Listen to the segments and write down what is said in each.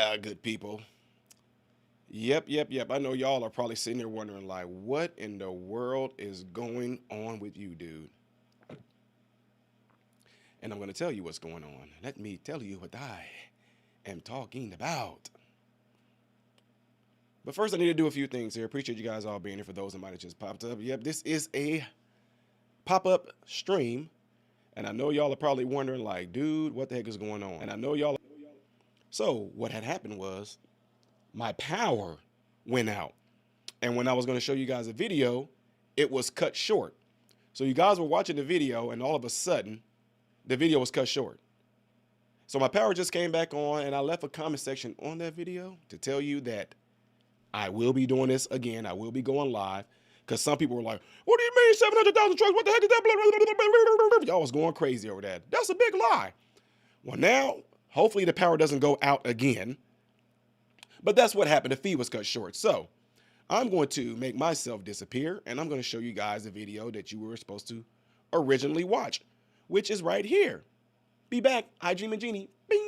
Yeah, good people. Yep. I know y'all are probably sitting there wondering, like, what in the world is going on with you, dude? And I'm going to tell you what's going on. Let me tell you what I am talking about. But first, I need to do a few things here. Appreciate you guys all being here. For those that might have just popped up. Yep, this is a pop-up stream. And I know y'all are probably wondering, like, dude, what the heck is going on? And I know y'all. So what had happened was my power went out. And when I was going to show you guys a video, it was cut short. So you guys were watching the video, and all of a sudden, the video was cut short. So my power just came back on, and I left a comment section on that video to tell you that I will be doing this again. I will be going live, because some people were like, what do you mean 700,000 trucks? What the heck is that? Y'all was going crazy over that. That's a big lie. Well, now, hopefully the power doesn't go out again. But that's what happened. The feed was cut short. So I'm going to make myself disappear, and I'm going to show you guys the video that you were supposed to originally watch, which is right here. Be back. I Dream and Genie. Bing.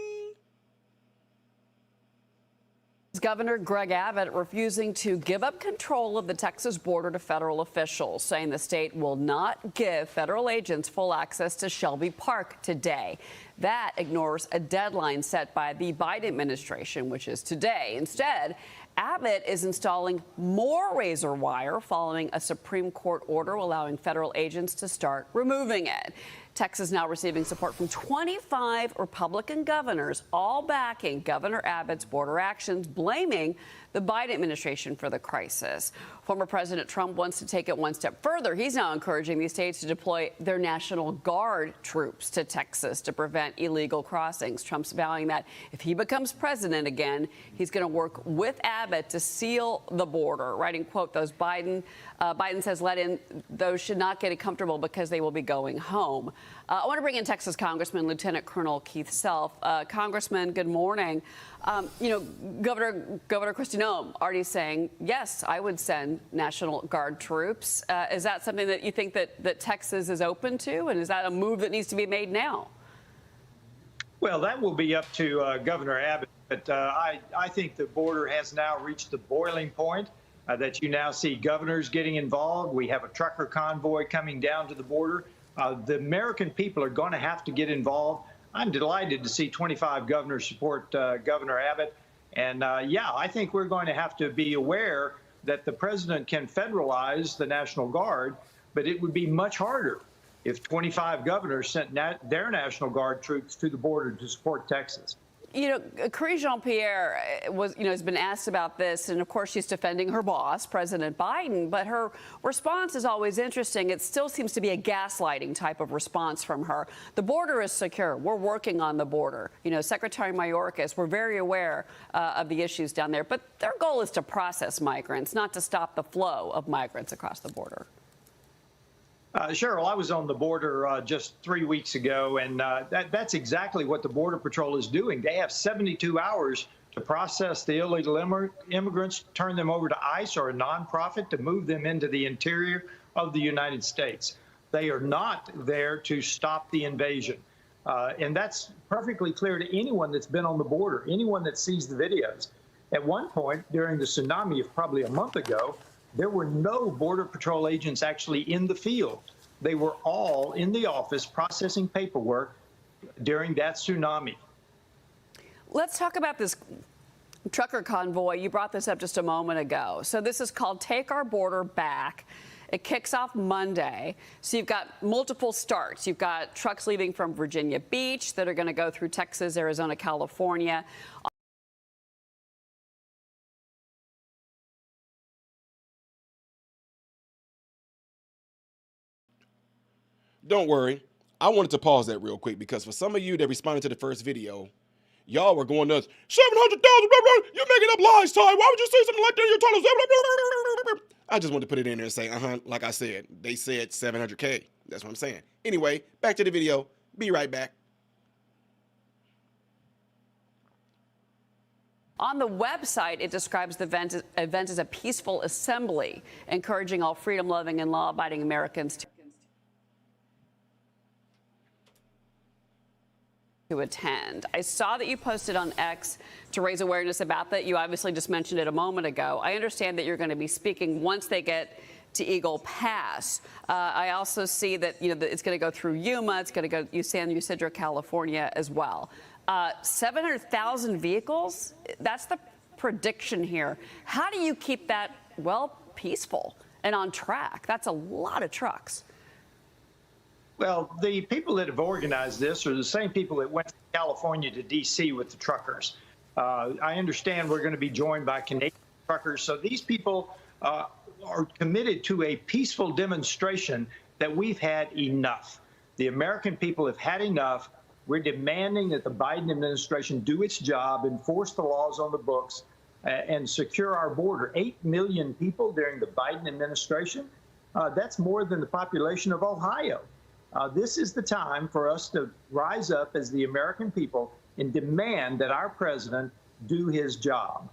Governor Greg Abbott refusing to give up control of the Texas border to federal officials, saying the state will not give federal agents full access to Shelby Park today. That ignores a deadline set by the Biden administration, which is today. Instead, Abbott is installing more razor wire following a Supreme Court order allowing federal agents to start removing it. Texas now receiving support from 25 Republican governors, all backing Governor Abbott's border actions, blaming the Biden administration for the crisis. Former President Trump wants to take it one step further. He's now encouraging these states to deploy their National Guard troops to Texas to prevent illegal crossings. Trump's vowing that if he becomes president again, he's going to work with Abbott to seal the border. Writing, quote, Biden says let in those should not get comfortable because they will be going home. I want to bring in Texas Congressman Lieutenant Colonel Keith Self. Congressman, good morning. Governor Kristi Noem already saying, yes, I would send National Guard troops. Is that something that you think that Texas is open to? And is that a move that needs to be made now? Well, that will be up to Governor Abbott. But I think the border has now reached the boiling point that you now see governors getting involved. We have a trucker convoy coming down to the border. The American people are going to have to get involved. I'm delighted to see 25 governors support Governor Abbott. And yeah, I think we're going to have to be aware that the president can federalize the National Guard, but it would be much harder if 25 governors sent their National Guard troops to the border to support Texas. Karine Jean-Pierre has been asked about this, and of course she's defending her boss, President Biden, but her response is always interesting. It still seems to be a gaslighting type of response from her. The border is secure. We're working on the border. Secretary Mayorkas, we're very aware of the issues down there, but their goal is to process migrants, not to stop the flow of migrants across the border. Cheryl, I was on the border just 3 weeks ago, and that's exactly what the Border Patrol is doing. They have 72 hours to process the illegal immigrants, turn them over to ICE or a nonprofit to move them into the interior of the United States. They are not there to stop the invasion. And that's perfectly clear to anyone that's been on the border, anyone that sees the videos. At one point during the tsunami of probably a month ago, there were no Border Patrol agents actually in the field. They were all in the office processing paperwork during that tsunami. Let's talk about this trucker convoy. You brought this up just a moment ago. So this is called Take Our Border Back. It kicks off Monday. So you've got multiple starts. You've got trucks leaving from Virginia Beach that are going to go through Texas, Arizona, California. Don't worry. I wanted to pause that real quick because for some of you that responded to the first video, y'all were going nuts. 700,000, you're making up lies, Ty. Why would you say something like that? You're telling us. I just wanted to put it in there and say, like I said, they said 700K. That's what I'm saying. Anyway, back to the video. Be right back. On the website, it describes the event as a peaceful assembly, encouraging all freedom-loving and law-abiding Americans to to attend. I saw that you posted on X to raise awareness about that. You obviously just mentioned it a moment ago. I understand that you're going to be speaking once they get to Eagle Pass. I also see that it's going to go through Yuma. It's going to go San Ysidro, California as well. 700,000 vehicles. That's the prediction here. How do you keep that peaceful and on track? That's a lot of trucks. Well, the people that have organized this are the same people that went from California to D.C. with the truckers. I understand we're going to be joined by Canadian truckers. So these people are committed to a peaceful demonstration that we've had enough. The American people have had enough. We're demanding that the Biden administration do its job, enforce the laws on the books, and secure our border. 8 million people during the Biden administration. That's more than the population of Ohio. This is the time for us to rise up as the American people and demand that our president do his job.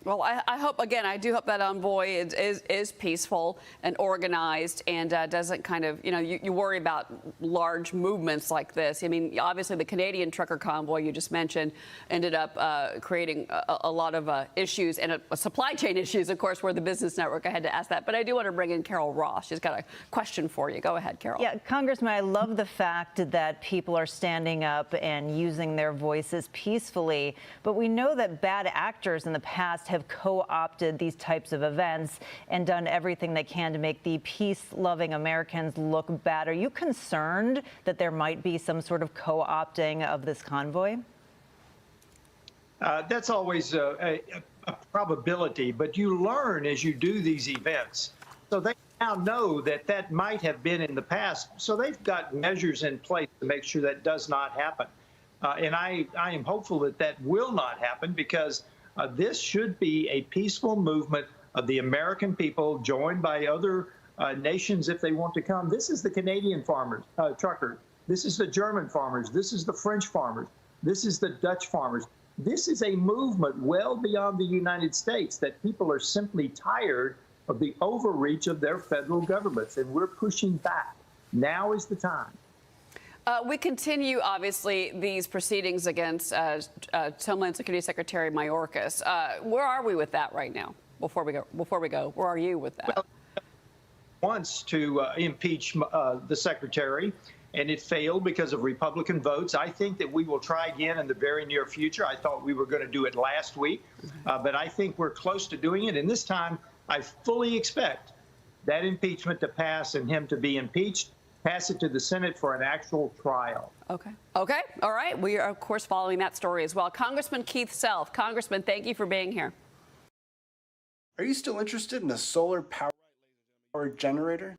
Well, I hope, again, I do hope that envoy is peaceful and organized and doesn't kind of, you worry about large movements like this. I mean, obviously, the Canadian trucker convoy you just mentioned ended up creating a lot of issues and supply chain issues, of course, where the Business Network, I had to ask that. But I do want to bring in Carol Ross. She's got a question for you. Go ahead, Carol. Yeah, Congressman, I love the fact that people are standing up and using their voices peacefully. But we know that bad actors in the past have co-opted these types of events and done everything they can to make the peace-loving Americans look bad. Are you concerned that there might be some sort of co-opting of this convoy? That's always a probability, but you learn as you do these events. So they now know that that might have been in the past. So they've got measures in place to make sure that does not happen. And I am hopeful that that will not happen because this should be a peaceful movement of the American people joined by other nations if they want to come. This is the Canadian farmers, truckers. This is the German farmers. This is the French farmers. This is the Dutch farmers. This is a movement well beyond the United States that people are simply tired of the overreach of their federal governments, and we're pushing back. Now is the time. We continue, obviously, these proceedings against Homeland Security Secretary Mayorkas. Where are we with that right now? Before we go, where are you with that? Well, wants to impeach the secretary, and it failed because of Republican votes. I think that we will try again in the very near future. I thought we were going to do it last week, but I think we're close to doing it. And this time, I fully expect that impeachment to pass and him to be impeached. Pass it to the Senate for an actual trial. Okay. Okay. All right. We are, of course, following that story as well. Congressman Keith Self. Congressman, thank you for being here. Are you still interested in a solar power generator?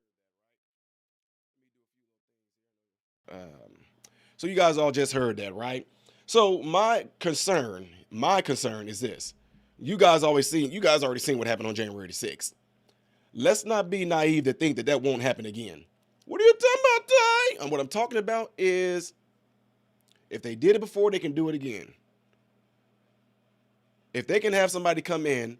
So you guys all just heard that, right? So my concern is this. You guys already seen what happened on January the 6th. Let's not be naive to think that that won't happen again. What are you talking about, Ty? And what I'm talking about is if they did it before, they can do it again. If they can have somebody come in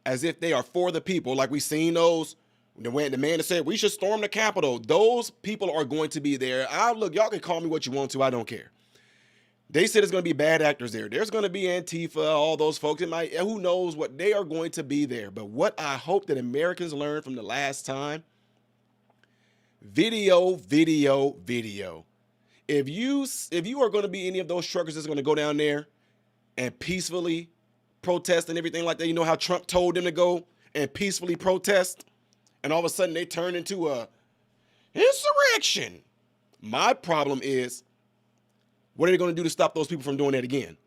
as if they are for the people, like we seen those, the man that said we should storm the Capitol, those people are going to be there. Look, y'all can call me what you want to. I don't care. They said it's going to be bad actors there. There's going to be Antifa, all those folks. Who knows what they are going to be there. But what I hope that Americans learned from the last time, video. If you are going to be any of those truckers that's going to go down there and peacefully protest and everything like that, you know how Trump told them to go and peacefully protest, and all of a sudden they turn into a insurrection. My problem is, what are they going to do to stop those people from doing that again?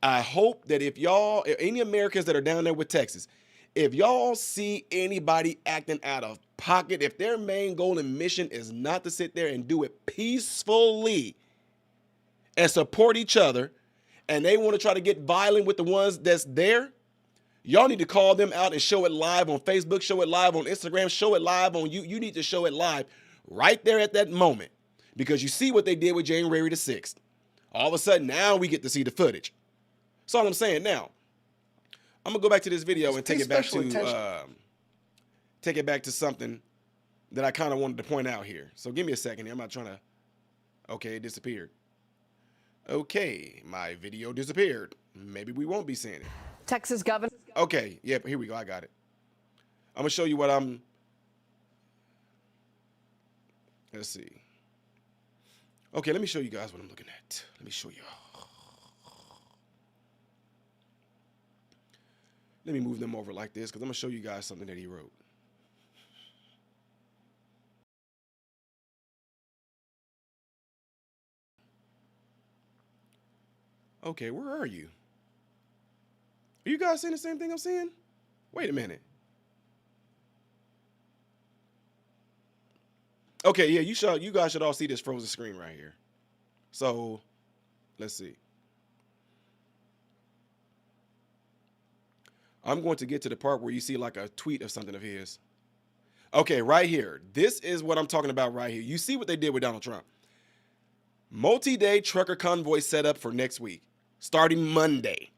I hope that if any Americans that are down there with Texas, if y'all see anybody acting out of pocket, if their main goal and mission is not to sit there and do it peacefully and support each other, and they want to try to get violent with the ones that's there, y'all need to call them out and show it live on Facebook, show it live on Instagram, show it live on you need to show it live right there at that moment, because you see what they did with January the 6th. All of a sudden, now we get to see the footage. That's all I'm saying. Now, I'm gonna go back to this video and take it back to something that I kind of wanted to point out here. So give me a second here. I'm not trying to. Okay, it disappeared. Okay, my video disappeared. Maybe we won't be seeing it. Texas Governor. Okay, yep, here we go. I got it. I'm gonna show you what I'm. Let's see. Okay, let me show you guys what I'm looking at. Let me show you. Let me move them over like this because I'm gonna show you guys something that he wrote. Okay, where are you? Are you guys seeing the same thing I'm seeing? Wait a minute. Okay, yeah, you guys should all see this frozen screen right here. So, let's see. I'm going to get to the part where you see like a tweet of something of his. Okay, right here. This is what I'm talking about right here. You see what they did with Donald Trump. Multi-day trucker convoy set up for next week, starting Monday.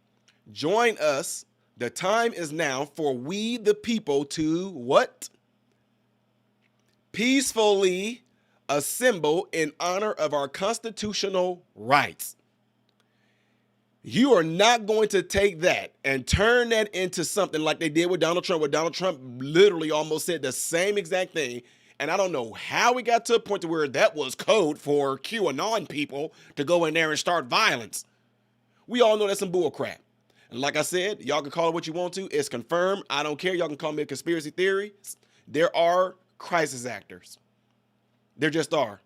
Join us. The time is now for we the people to what? Peacefully assemble in honor of our constitutional rights. You are not going to take that and turn that into something like they did with Donald Trump, where Donald Trump literally almost said the same exact thing. And I don't know how we got to a point to where that was code for QAnon people to go in there and start violence. We all know that's some bull crap. And like I said, y'all can call it what you want to. It's confirmed. I don't care. Y'all can call me a conspiracy theory. There are crisis actors. There just are.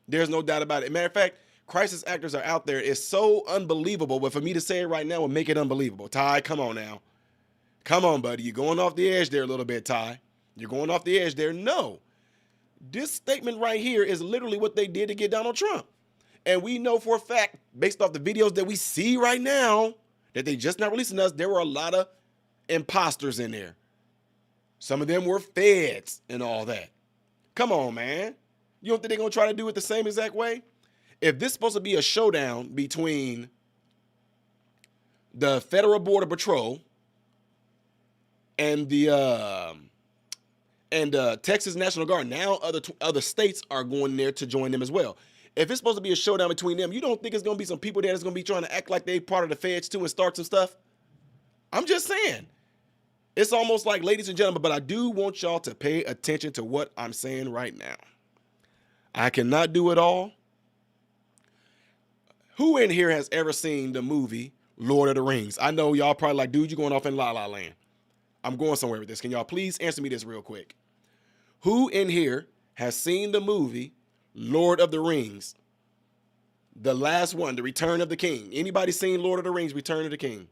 There's no doubt about it. Matter of fact, crisis actors are out there. It's so unbelievable, but for me to say it right now would make it unbelievable. Ty, come on now. Come on, buddy. You're going off the edge there a little bit, Ty. You're going off the edge there. No. This statement right here is literally what they did to get Donald Trump. And we know for a fact, based off the videos that we see right now, that they just not releasing us, there were a lot of imposters in there. Some of them were feds and all that. Come on, man. You don't think they're going to try to do it the same exact way? If this is supposed to be a showdown between the Federal Border Patrol and the Texas National Guard, now other states are going there to join them as well. If it's supposed to be a showdown between them, you don't think it's going to be some people there that's going to be trying to act like they part of the feds too and start some stuff? I'm just saying. It's almost like, ladies and gentlemen, but I do want y'all to pay attention to what I'm saying right now. I cannot do it all. Who in here has ever seen the movie Lord of the Rings? I know y'all probably like, dude, you're going off in La La Land. I'm going somewhere with this. Can y'all please answer me this real quick? Who in here has seen the movie Lord of the Rings? The last one, The Return of the King. Anybody seen Lord of the Rings, Return of the King?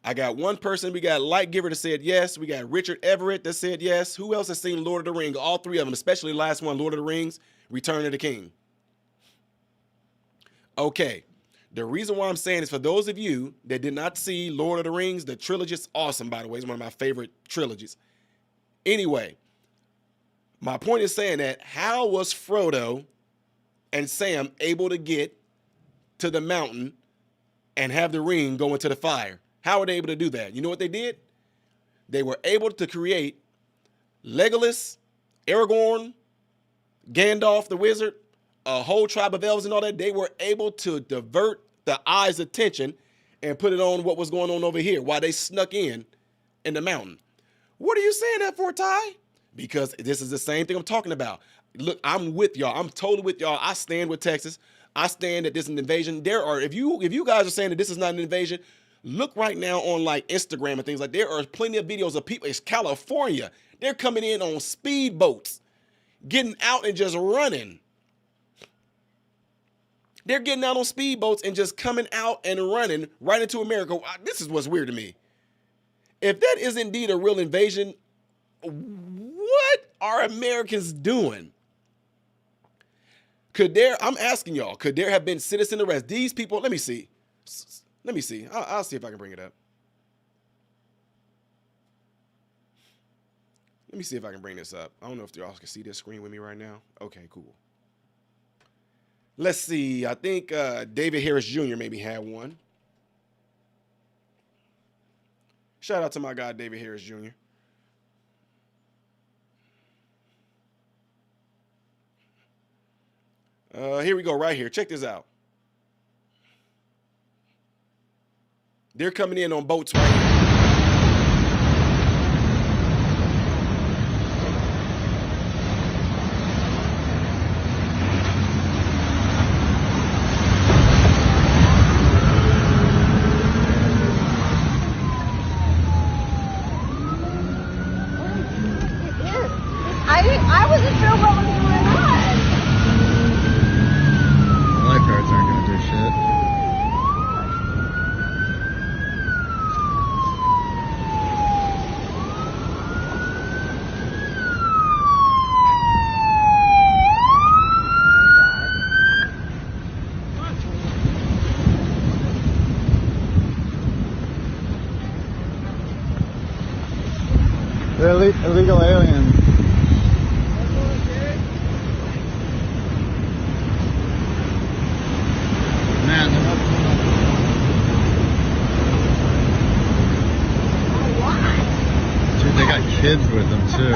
I got one person. We got Light Giver that said yes. We got Richard Everett that said yes. Who else has seen Lord of the Rings? All three of them, especially the last one, Lord of the Rings, Return of the King. Okay. The reason why I'm saying is for those of you that did not see Lord of the Rings, the trilogy is awesome, by the way. It's one of my favorite trilogies. Anyway, my point is saying that how was Frodo and Sam able to get to the mountain and have the ring go into the fire? How were they able to do that? You know what they did? They were able to create Legolas, Aragorn, Gandalf the wizard, a whole tribe of elves and all that. They were able to divert the eye's attention and put it on what was going on over here while they snuck in the mountain. What are you saying that for, Ty? Because this is the same thing I'm talking about. Look, I'm with y'all. I'm totally with y'all. I stand with Texas. I stand that this is an invasion. There are, if you guys are saying that this is not an invasion, look right now on like Instagram and things like there are plenty of videos of people. It's California. They're coming in on speedboats, getting out and just running. They're getting out on speedboats and just coming out and running right into America. This is what's weird to me. If that is indeed a real invasion, what are Americans doing? I'm asking y'all, could there have been citizen arrest? These people, let me see. I'll see if I can bring it up. Let me see if I can bring this up. I don't know if y'all can see this screen with me right now. Okay, cool. Let's see. I think David Harris Jr. maybe had one. Shout out to my guy, David Harris Jr. Here we go, right here. Check this out. They're coming in on boats right here. I wasn't sure what was going on. Lifeguards aren't gonna do shit. They're illegal aliens. Man, they're not. Dude, they got kids with them too.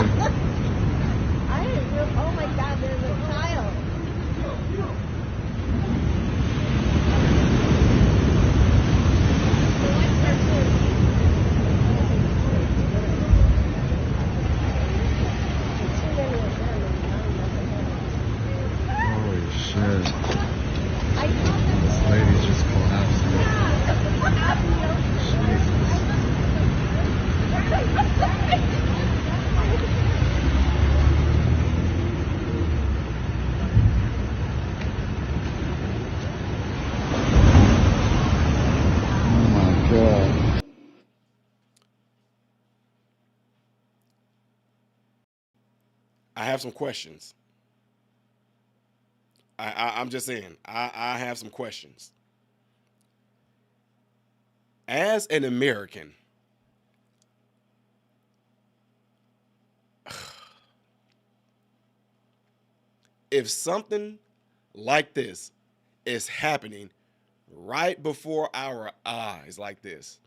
I didn't know. Oh my God, there's a child. Holy shit. This lady's just collapsing. Jesus. Oh my God. I have some questions. I'm just saying, I have some questions. As an American, if something like this is happening right before our eyes like this,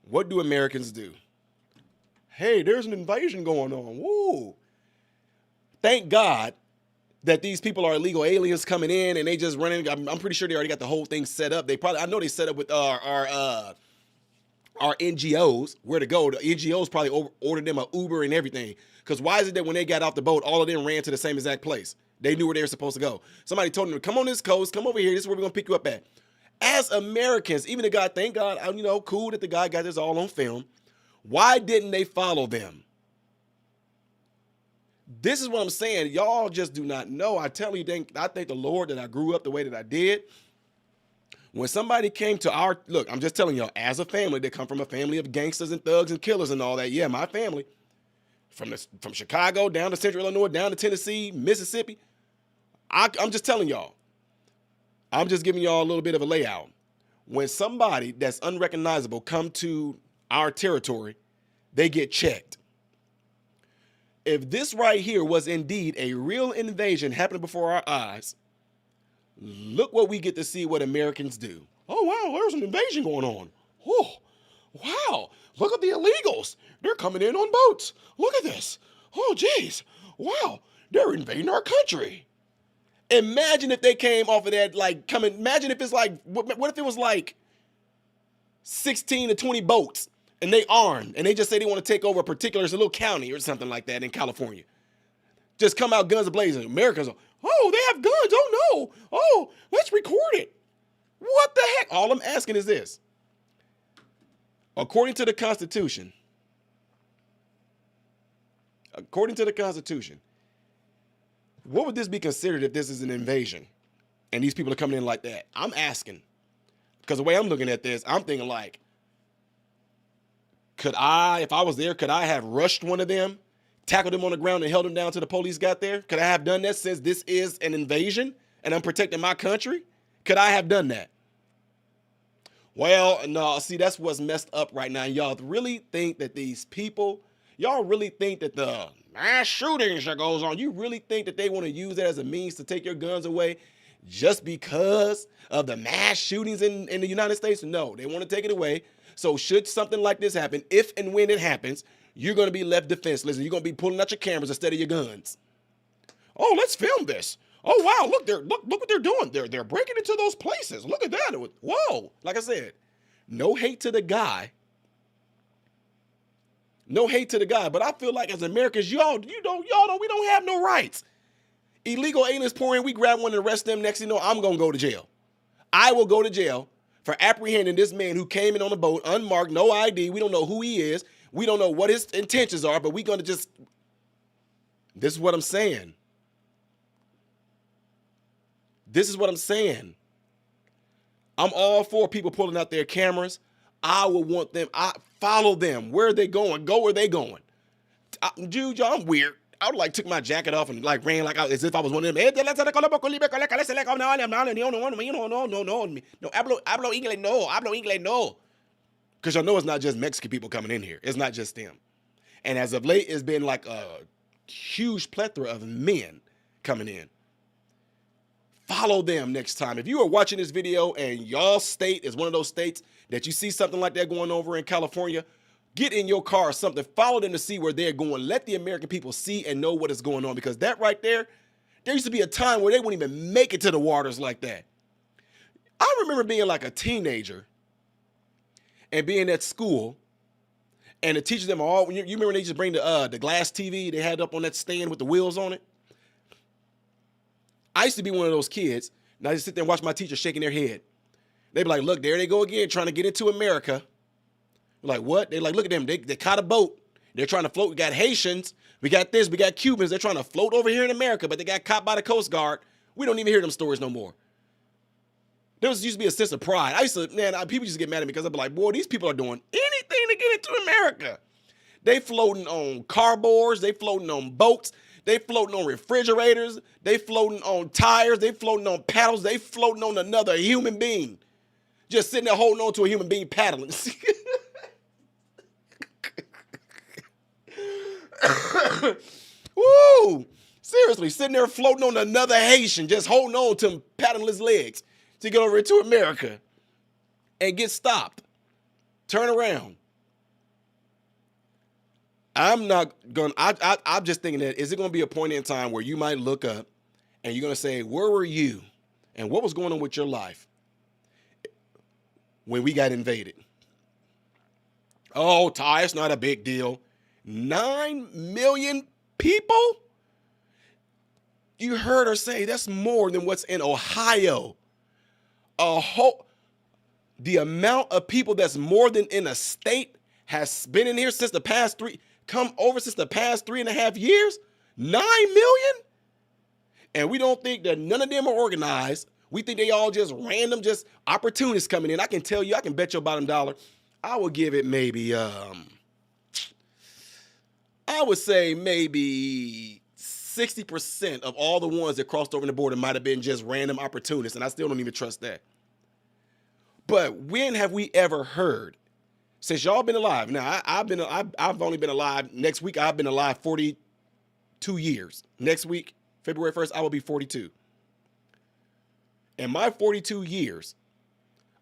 what do Americans do? Hey, there's an invasion going on. Woo! Thank God that these people are illegal aliens coming in and they just running. I'm pretty sure they already got the whole thing set up. I know they set up with our NGOs where to go. The NGOs probably ordered them an Uber and everything. Because why is it that when they got off the boat, all of them ran to the same exact place? They knew where they were supposed to go. Somebody told them, come on this coast, come over here. This is where we're going to pick you up at. As Americans, even the guy, thank God, cool that the guy got this all on film. Why didn't they follow them? This is what I'm saying. Y'all just do not know. I tell you, I thank the Lord that I grew up the way that I did. When somebody came to look, I'm just telling y'all, as a family, they come from a family of gangsters and thugs and killers and all that. Yeah, my family. From Chicago down to Central Illinois, down to Tennessee, Mississippi. I'm just telling y'all. I'm just giving y'all a little bit of a layout. When somebody that's unrecognizable come to our territory, they get checked. If this right here was indeed a real invasion happening before our eyes, look what we get to see what Americans do. Oh, wow, there's an invasion going on. Oh, wow, look at the illegals. They're coming in on boats. Look at this. Oh, geez. Wow, they're invading our country. Imagine if they came off of that, imagine if it's like, what if it was like 16 to 20 boats? And they armed, and they just say they want to take over a little county or something like that in California. Just come out guns a-blazing. Americans are, oh, they have guns. Oh, no. Oh, let's record it. What the heck? All I'm asking is this. According to the Constitution, what would this be considered if this is an invasion and these people are coming in like that? I'm asking. Because the way I'm looking at this, I'm thinking like, if I was there, could I have rushed one of them, tackled them on the ground and held them down till the police got there? Could I have done that since this is an invasion and I'm protecting my country? Could I have done that? Well, no, see, that's what's messed up right now. Y'all really think that y'all really think that the mass shootings that goes on, you really think that they want to use that as a means to take your guns away just because of the mass shootings in the United States? No, they want to take it away. So should something like this happen, if and when it happens, you're going to be left defenseless and you're going to be pulling out your cameras instead of your guns. Oh, let's film this. Oh wow, look what they're doing. They're breaking into those places. Look at that. Whoa. Like I said, no hate to the guy. No hate to the guy, but I feel like as Americans, we don't have no rights. Illegal aliens pour in, we grab one and arrest them. Next thing you know, I'm gonna go to jail. I will go to jail for apprehending this man who came in on a boat, unmarked, no ID. We don't know who he is. We don't know what his intentions are, but we're gonna just. This is what I'm saying. This is what I'm saying. I'm all for people pulling out their cameras. I would want them. I follow them. Where are they going? Go where they going. Dude, y'all, I'm weird. I would like took my jacket off and like ran like as if I was one of them. No, hablo inglés, no. Because y'all know it's not just Mexican people coming in here. It's not just them. And as of late, it's been like a huge plethora of men coming in. Follow them next time. If you are watching this video and y'all state is one of those states that you see something like that going over in California, get in your car or something. Follow them to see where they're going. Let the American people see and know what is going on, because that right there used to be a time where they wouldn't even make it to the waters like that. I remember being like a teenager and being at school, and the teachers them all. You remember they just bring the glass TV they had up on that stand with the wheels on it. I used to be one of those kids, and I just sit there and watch my teacher shaking their head. They'd be like, look, there they go again, trying to get into America. We're like, what? They're like, look at them. They caught a boat. They're trying to float. We got Haitians. We got this. We got Cubans. They're trying to float over here in America, but they got caught by the Coast Guard. We don't even hear them stories no more. There used to be a sense of pride. People used to get mad at me because I'd be like, boy, these people are doing anything to get into America. They floating on cardboards. They floating on boats. They floating on refrigerators. They floating on tires. They floating on paddles. They floating on another human being. Just sitting there holding on to a human being paddling. Woo! Seriously, sitting there floating on another Haitian, just holding on to him, paddling his legs to get over into America and get stopped. Turn around. I'm just thinking that, is it going to be a point in time where you might look up and you're going to say, where were you and what was going on with your life when we got invaded? Oh, Ty, it's not a big deal. 9 million people? You heard her say that's more than what's in Ohio. The amount of people that's more than in a state has been in here since the past 3.5 years. 9 million? And we don't think that none of them are organized. We think they all just random, just opportunists coming in. I can tell you, I can bet you about $1. I will give it maybe, I would say maybe 60% of all the ones that crossed over the border might have been just random opportunists, and I still don't even trust that. But when have we ever heard, since y'all been alive? Now I've only been alive. Next week I've been alive 42 years. Next week, February 1st, I will be 42. In my 42 years,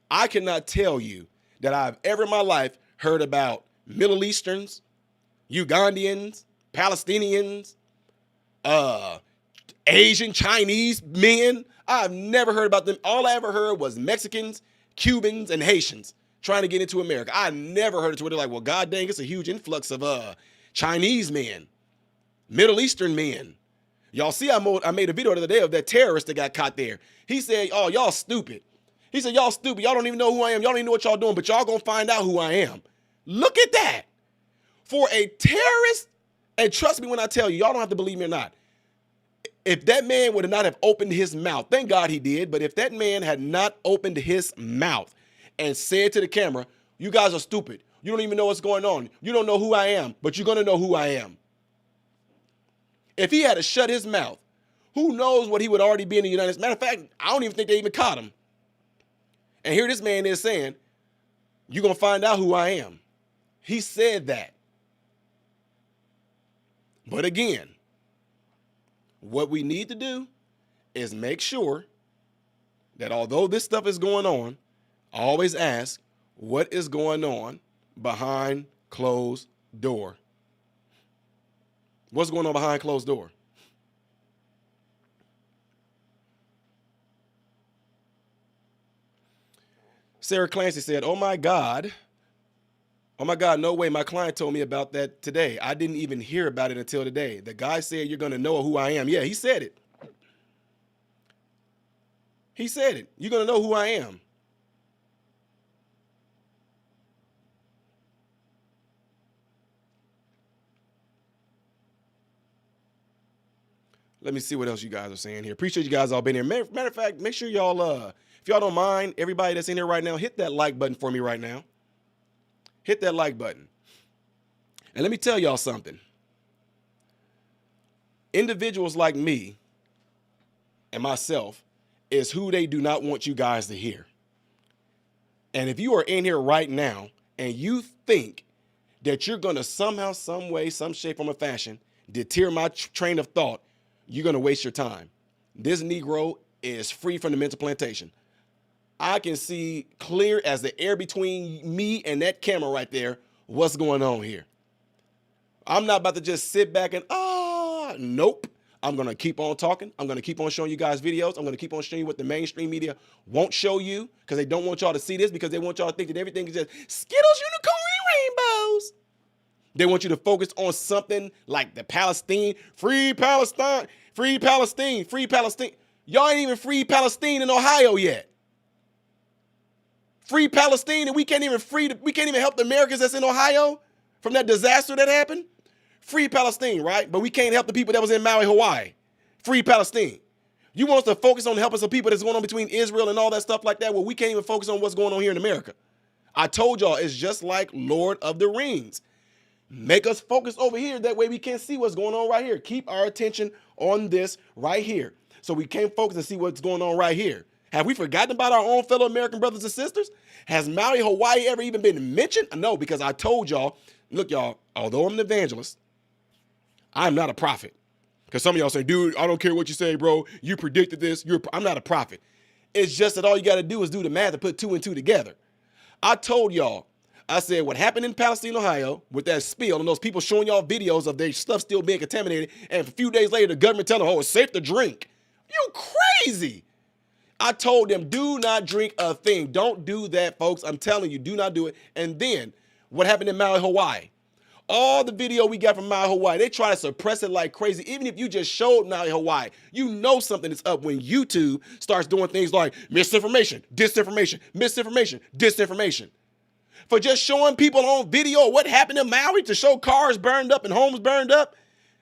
I cannot tell you that I've ever in my life heard about Middle Easterns, Ugandians, Palestinians, Asian, Chinese men. I've never heard about them. All I ever heard was Mexicans, Cubans, and Haitians trying to get into America. I never heard it to where they're like, well, God dang, it's a huge influx of Chinese men, Middle Eastern men. Y'all see, I made a video the other day of that terrorist that got caught there. He said, oh, y'all stupid. He said, y'all stupid. Y'all don't even know who I am. Y'all don't even know what y'all doing, but y'all gonna find out who I am. Look at that. For a terrorist, and trust me when I tell you, y'all don't have to believe me or not. If that man would not have opened his mouth, thank God he did, but if that man had not opened his mouth and said to the camera, you guys are stupid. You don't even know what's going on. You don't know who I am, but you're gonna know who I am. If he had to shut his mouth, who knows what he would already be in the United States. Matter of fact, I don't even think they even caught him. And here this man is saying, you're gonna find out who I am. He said that. But again, what we need to do is make sure that although this stuff is going on, always ask, what is going on behind closed door? What's going on behind closed door? Sarah Clancy said, oh my God, no way. My client told me about that today. I didn't even hear about it until today. The guy said, you're going to know who I am. Yeah, he said it. He said it. You're going to know who I am. Let me see what else you guys are saying here. Appreciate you guys all being here. Matter of fact, make sure y'all, if y'all don't mind, everybody that's in here right now, hit that like button for me right now. Hit that like button. And let me tell y'all something. Individuals like me and myself is who they do not want you guys to hear. And if you are in here right now and you think that you're going to somehow, some way, some shape, form, or fashion deter my train of thought, you're going to waste your time. This Negro is free from the mental plantation. I can see clear as the air between me and that camera right there what's going on here. I'm not about to just sit back and, nope. I'm going to keep on talking. I'm going to keep on showing you guys videos. I'm going to keep on showing you what the mainstream media won't show you because they don't want y'all to see this because they want y'all to think that everything is just Skittles, unicorn, and rainbows. They want you to focus on something like the Palestine, free Palestine, free Palestine, free Palestine. Y'all ain't even free Palestine in Ohio yet. Free Palestine, and we can't even help the Americans that's in Ohio from that disaster that happened. Free Palestine, right? But we can't help the people that was in Maui, Hawaii. Free Palestine. You want us to focus on helping some people that's going on between Israel and all that stuff like that? Well, we can't even focus on what's going on here in America. I told y'all it's just like Lord of the Rings. Make us focus over here. That way we can see what's going on right here. Keep our attention on this right here. So we can focus and see what's going on right here. Have we forgotten about our own fellow American brothers and sisters? Has Maui, Hawaii ever even been mentioned? No, because I told y'all, look, y'all, although I'm an evangelist, I'm not a prophet. Because some of y'all say, dude, I don't care what you say, bro. You predicted this. I'm not a prophet. It's just that all you got to do is do the math and put 2 and 2 together. I told y'all, I said what happened in Palestine, Ohio, with that spill and those people showing y'all videos of their stuff still being contaminated, and a few days later, the government telling them, oh, it's safe to drink. You crazy. I told them, do not drink a thing. Don't do that, folks. I'm telling you, do not do it. And then what happened in Maui, Hawaii? All the video we got from Maui, Hawaii, they try to suppress it like crazy. Even if you just showed Maui, Hawaii, you know something is up when YouTube starts doing things like misinformation, disinformation, misinformation, disinformation. For just showing people on video what happened in Maui, to show cars burned up and homes burned up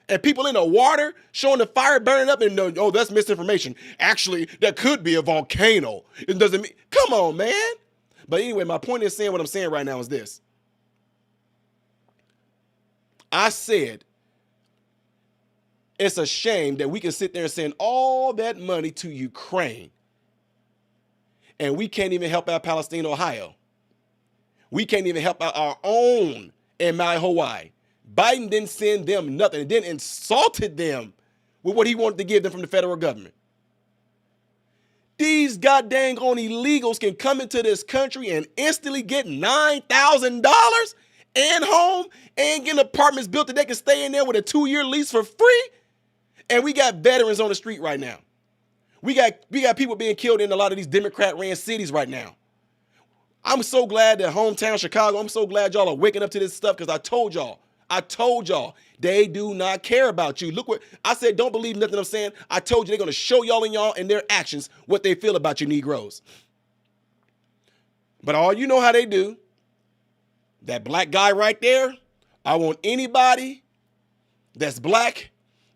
and people in the water showing the fire burning up and oh, that's misinformation. Actually, that could be a volcano. It doesn't mean, come on, man. But anyway, my point is saying what I'm saying right now is this. I said, it's a shame that we can sit there and send all that money to Ukraine and we can't even help out Palestine, Ohio. We can't even help out our own in Maui, Hawaii. Biden didn't send them nothing and then insulted them with what he wanted to give them from the federal government. These goddamn illegals can come into this country and instantly get $9,000 and home and get apartments built that they can stay in there with a 2-year lease for free. And we got veterans on the street right now. We got people being killed in a lot of these Democrat-ran cities right now. I'm so glad that hometown Chicago, I'm so glad y'all are waking up to this stuff because I told y'all, they do not care about you. Look what I said, don't believe nothing I'm saying. I told you they're going to show y'all in their actions what they feel about you Negroes. But all you know how they do, that black guy right there, I want anybody that's black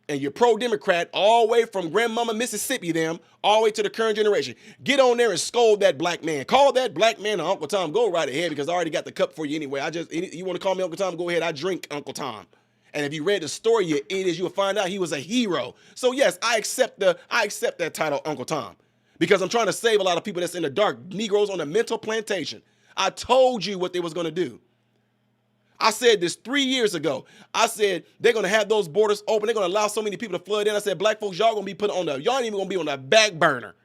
and you're pro-Democrat all the way from grandmama Mississippi them all the way to the current generation. Get on there and scold that black man. Call that black man Uncle Tom. Go right ahead because I already got the cup for you anyway. You want to call me Uncle Tom? Go ahead. I drink Uncle Tom. And if you read the story, you idiots, you'll find out he was a hero. So yes, I accept that title, Uncle Tom, because I'm trying to save a lot of people that's in the dark, Negroes on the mental plantation. I told you what they was going to do. I said this 3 years ago. I said they're going to have those borders open. They're going to allow so many people to flood in. I said, black folks, y'all going to be put on y'all ain't even going to be on the back burner.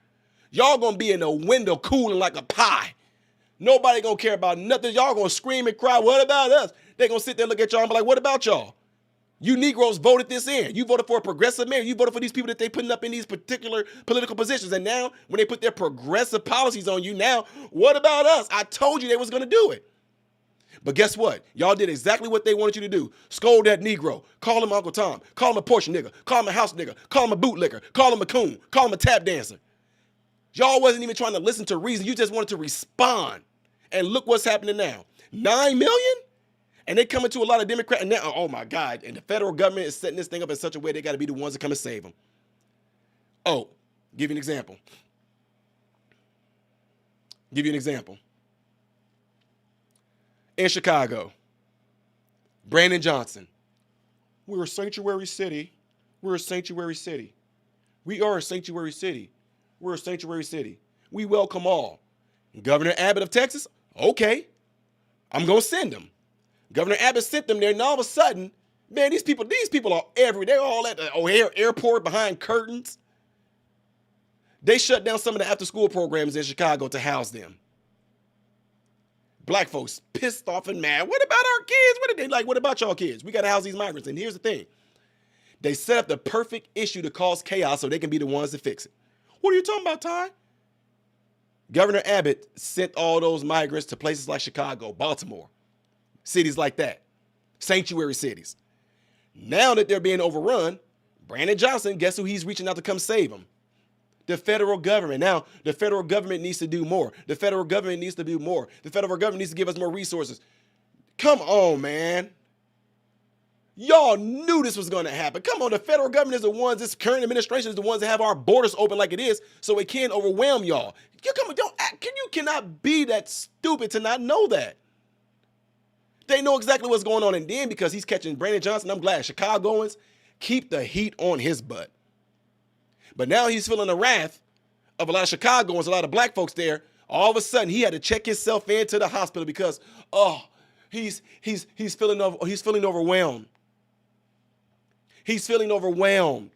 Y'all going to be in the window cooling like a pie. Nobody going to care about nothing. Y'all going to scream and cry. What about us? They're going to sit there and look at y'all and be like, what about y'all? You Negroes voted this in. You voted for a progressive mayor. You voted for these people that they putting up in these particular political positions. And now when they put their progressive policies on you, now what about us? I told you they was going to do it. But guess what? Y'all did exactly what they wanted you to do. Scold that Negro. Call him Uncle Tom. Call him a Porsche nigga. Call him a house nigga. Call him a bootlicker. Call him a coon. Call him a tap dancer. Y'all wasn't even trying to listen to reason. You just wanted to respond. And look what's happening now. 9 million? And they coming to a lot of Democrats. And now, oh my God. And the federal government is setting this thing up in such a way they got to be the ones that come and save them. Oh, give you an example. In Chicago, Brandon Johnson. We're a sanctuary city. We're a sanctuary city. We are a sanctuary city. We're a sanctuary city. We welcome all. Governor Abbott of Texas, okay, I'm going to send them. Governor Abbott sent them there, and all of a sudden, man, these people are everywhere. They're all at the O'Hare Airport behind curtains. They shut down some of the after-school programs in Chicago to house them. Black folks pissed off and mad. What about our kids? What are they like? What about y'all kids? We got to house these migrants. And here's the thing. They set up the perfect issue to cause chaos so they can be the ones to fix it. What are you talking about, Ty? Governor Abbott sent all those migrants to places like Chicago, Baltimore, cities like that, sanctuary cities. Now that they're being overrun, Brandon Johnson, guess who he's reaching out to come save them? The federal government. Now, the federal government needs to do more. The federal government needs to do more. The federal government needs to give us more resources. Come on, man. Y'all knew this was going to happen. Come on, the federal government is the ones, this current administration is the ones that have our borders open like it is so it can't overwhelm y'all. You cannot be that stupid to not know that. They know exactly what's going on. And then because he's catching Brandon Johnson, I'm glad Chicagoans keep the heat on his butt. But now he's feeling the wrath of a lot of Chicagoans, a lot of black folks there. All of a sudden, he had to check himself into the hospital because, he's feeling overwhelmed. He's feeling overwhelmed.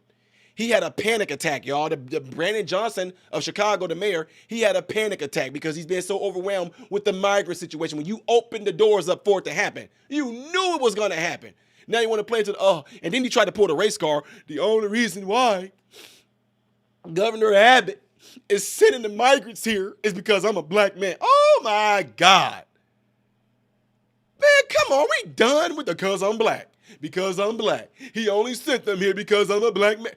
He had a panic attack, y'all. The Brandon Johnson of Chicago, the mayor, he had a panic attack because he's been so overwhelmed with the migrant situation. When you opened the doors up for it to happen, you knew it was going to happen. Now you want to play into and then he tried to pull the race card. The only reason why Governor Abbott is sending the migrants here is because I'm a black man. Oh my God. Man, come on, we done with the because I'm black. Because I'm black. He only sent them here because I'm a black man.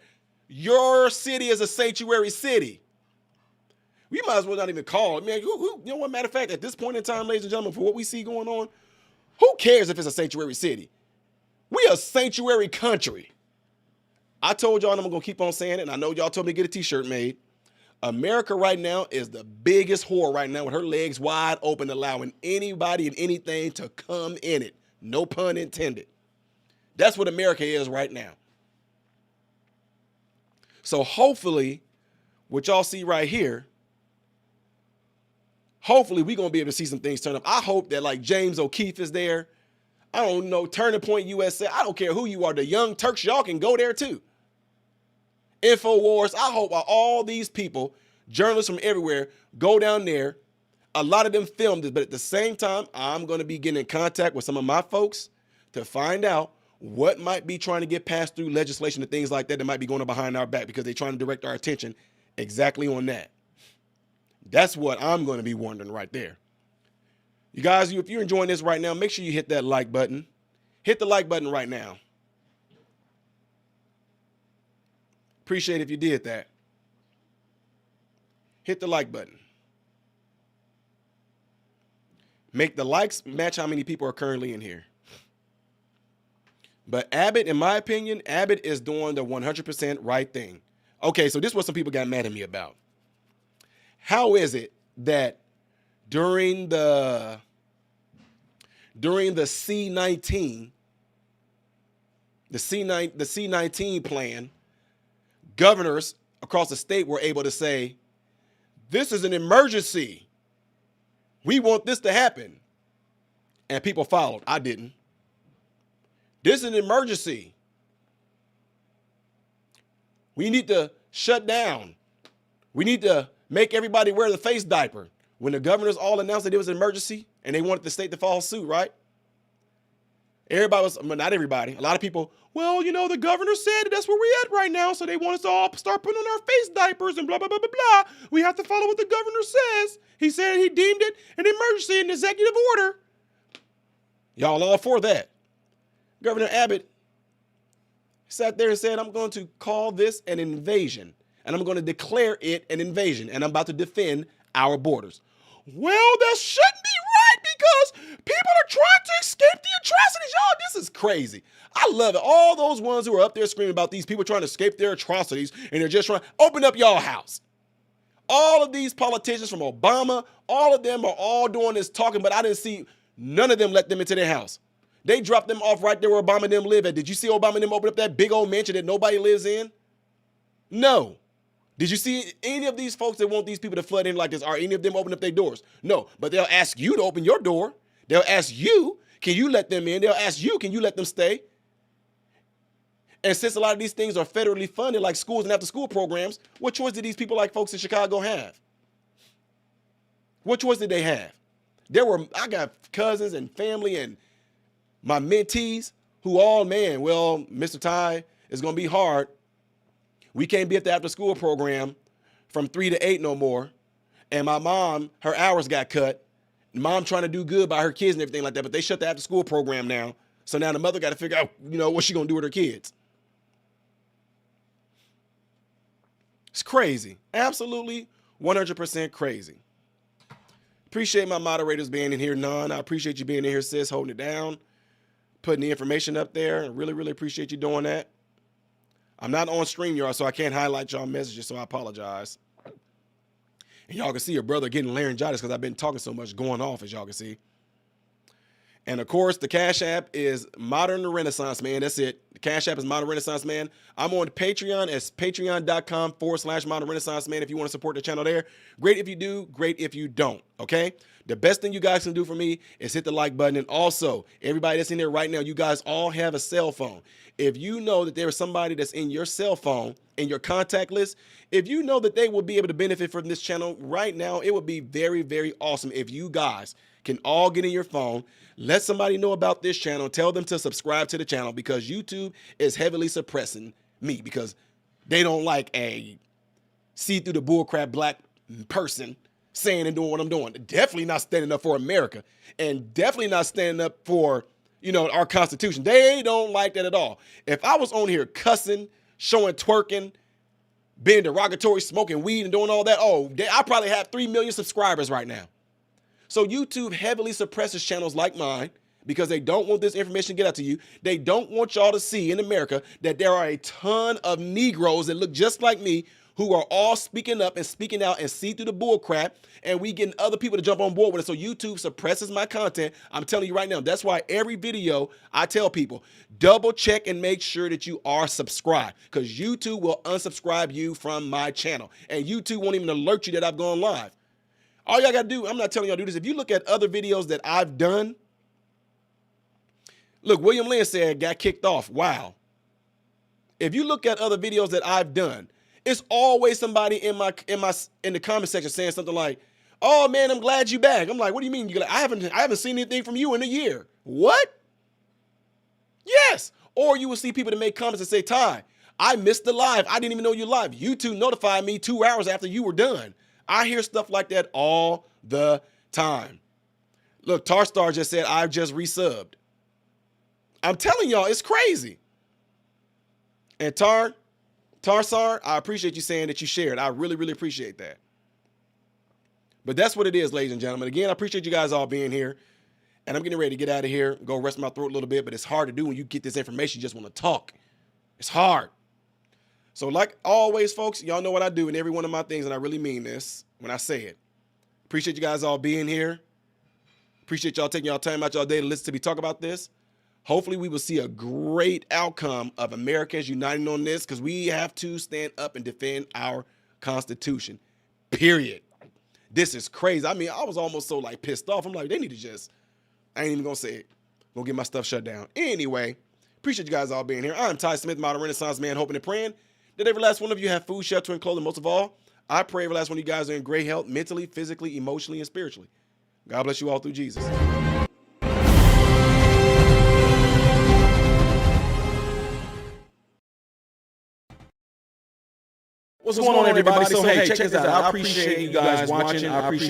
Your city is a sanctuary city. We might as well not even call it. Man, you know what, matter of fact, at this point in time, ladies and gentlemen, for what we see going on, who cares if it's a sanctuary city? We a sanctuary country. I told y'all, and I'm going to keep on saying it, and I know y'all told me to get a t-shirt made. America right now is the biggest whore right now with her legs wide open, allowing anybody and anything to come in it. No pun intended. That's what America is right now. So hopefully, what y'all see right here, hopefully we're going to be able to see some things turn up. I hope that like James O'Keefe is there. I don't know, Turning Point USA. I don't care who you are. The Young Turks, y'all can go there too. InfoWars, I hope all these people, journalists from everywhere, go down there. A lot of them filmed it, but at the same time, I'm going to be getting in contact with some of my folks to find out what might be trying to get passed through legislation and things like that might be going on behind our back because they're trying to direct our attention exactly on that. That's what I'm going to be wondering right there. You guys, if you're enjoying this right now, make sure you hit that like button. Hit the like button right now. Appreciate it if you did that. Hit the like button. Make the likes match how many people are currently in here. But Abbott, in my opinion, Abbott is doing the 100% right thing. Okay, so this is what some people got mad at me about. How is it that during the C-19 plan, governors across the state were able to say, this is an emergency. We want this to happen. And people followed. I didn't. This is an emergency. We need to shut down. We need to make everybody wear the face diaper. When the governors all announced that it was an emergency and they wanted the state to follow suit, right? Everybody was, well, not everybody, a lot of people, well, you know, the governor said that's where we're at right now, so they want us to all start putting on our face diapers and blah, blah, blah, blah, blah. We have to follow what the governor says. He said he deemed it an emergency, an executive order. Y'all all for that. Governor Abbott sat there and said, I'm going to call this an invasion, and I'm going to declare it an invasion, and I'm about to defend our borders. Well, that shouldn't be right because people are trying to escape the atrocities. Y'all, this is crazy. I love it. All those ones who are up there screaming about these people trying to escape their atrocities and they're just trying to open up y'all house. All of these politicians from Obama, all of them are all doing this talking, but I didn't see none of them let them into their house. They dropped them off right there where Obama and them live at. Did you see Obama and them open up that big old mansion that nobody lives in? No. Did you see any of these folks that want these people to flood in like this? Are any of them open up their doors? No, but they'll ask you to open your door. They'll ask you, can you let them in? They'll ask you, can you let them stay? And since a lot of these things are federally funded, like schools and after-school programs, what choice did these people like folks in Chicago have? What choice did they have? I got cousins and family and my mentees who all, man, well, Mr. Ty, it's going to be hard. We can't be at the after-school program from 3 to 8 no more. And my mom, her hours got cut. Mom trying to do good by her kids and everything like that, but they shut the after-school program now. So now the mother got to figure out, you know, what's she going to do with her kids. It's crazy. Absolutely 100% crazy. Appreciate my moderators being in here, None. I appreciate you being in here, sis, holding it down, putting the information up there. I really, really appreciate you doing that. I'm not on StreamYard, so I can't highlight y'all messages, so I apologize. And y'all can see your brother getting laryngitis because I've been talking so much, going off, as y'all can see. And, of course, the Cash App is Modern Renaissance Man. That's it. The Cash App is Modern Renaissance Man. I'm on Patreon as patreon.com/Modern Renaissance Man if you want to support the channel there. Great if you do, great if you don't, okay? The best thing you guys can do for me is hit the like button. And also, everybody that's in there right now, you guys all have a cell phone. If you know that there is somebody that's in your cell phone, in your contact list, if you know that they will be able to benefit from this channel right now, it would be very, very awesome if you guys can all get in your phone, let somebody know about this channel, tell them to subscribe to the channel because YouTube is heavily suppressing me because they don't like a see through the bullcrap black person saying and doing what I'm doing. Definitely not standing up for America and definitely not standing up for, you know, our Constitution. They don't like that at all. If I was on here cussing, showing twerking, being derogatory, smoking weed and doing all that, I probably have 3 million subscribers right now. So YouTube heavily suppresses channels like mine because they don't want this information to get out to you. They don't want y'all to see in America that there are a ton of Negroes that look just like me who are all speaking up and speaking out and see through the bull crap, and we getting other people to jump on board with it. So YouTube suppresses my content. I'm telling you right now, that's why every video I tell people, double check and make sure that you are subscribed because YouTube will unsubscribe you from my channel. And YouTube won't even alert you that I've gone live. All y'all got to do, I'm not telling y'all to do this. If you look at other videos that I've done, look, William Lynn said got kicked off. Wow. If you look at other videos that I've done, it's always somebody in the comment section saying something like, "Oh man, I'm glad you back." I'm like, "What do you mean? I haven't seen anything from you in a year." What? Yes. Or you will see people that make comments and say, "Ty, I missed the live. I didn't even know you live. YouTube notified me 2 hours after you were done." I hear stuff like that all the time. Look, Tarstar just said, "I've just resubbed." I'm telling y'all, it's crazy. And Tarsar, I appreciate you saying that you shared. I really, really appreciate that. But that's what it is, ladies and gentlemen. Again, I appreciate you guys all being here. And I'm getting ready to get out of here, go rest my throat a little bit, but it's hard to do when you get this information, you just want to talk. It's hard. So like always, folks, y'all know what I do in every one of my things, and I really mean this when I say it. Appreciate you guys all being here. Appreciate y'all taking y'all time out y'all day to listen to me talk about this. Hopefully we will see a great outcome of Americans uniting on this because we have to stand up and defend our Constitution, period. This is crazy. I mean, I was almost so like pissed off. I'm like, they need to just, I ain't even going to say it. Go get my stuff shut down. Anyway, appreciate you guys all being here. I'm Ty Smith, Modern Renaissance Man, hoping and praying that every last one of you have food, shelter, and clothing. Most of all, I pray every last one of you guys are in great health, mentally, physically, emotionally, and spiritually. God bless you all through Jesus. What's going on, everybody? So, hey, check this out. I appreciate you guys watching. I appreciate